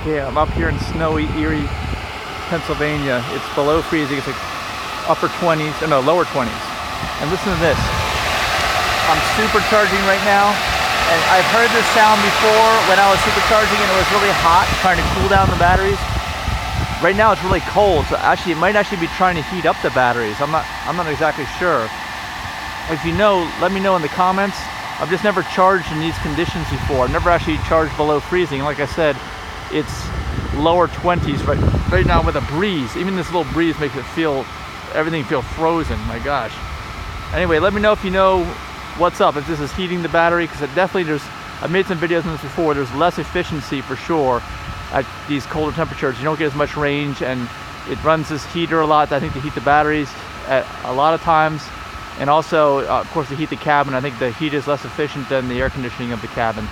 Okay, I'm up here in snowy Erie, Pennsylvania. It's below freezing. It's like upper 20s, or no, lower 20s. And listen to this. I'm supercharging right now, and I've heard this sound before when I was supercharging and it was really hot, trying to cool down the batteries. Right now it's really cold, so actually it might actually be trying to heat up the batteries. I'm not exactly sure. If you know, let me know in the comments. I've just never charged in these conditions before. I've never actually charged below freezing. Like I said, it's lower 20s right now with a breeze. Even this little breeze makes it everything feel frozen. My gosh. Anyway, let me know if you know what's up, if this is heating the battery, because I've made some videos on this before. There's less efficiency for sure at these colder temperatures. You don't get as much range, and it runs this heater a lot, I think, to heat the batteries at a lot of times. And also, of course, to heat the cabin. I think the heat is less efficient than the air conditioning of the cabin.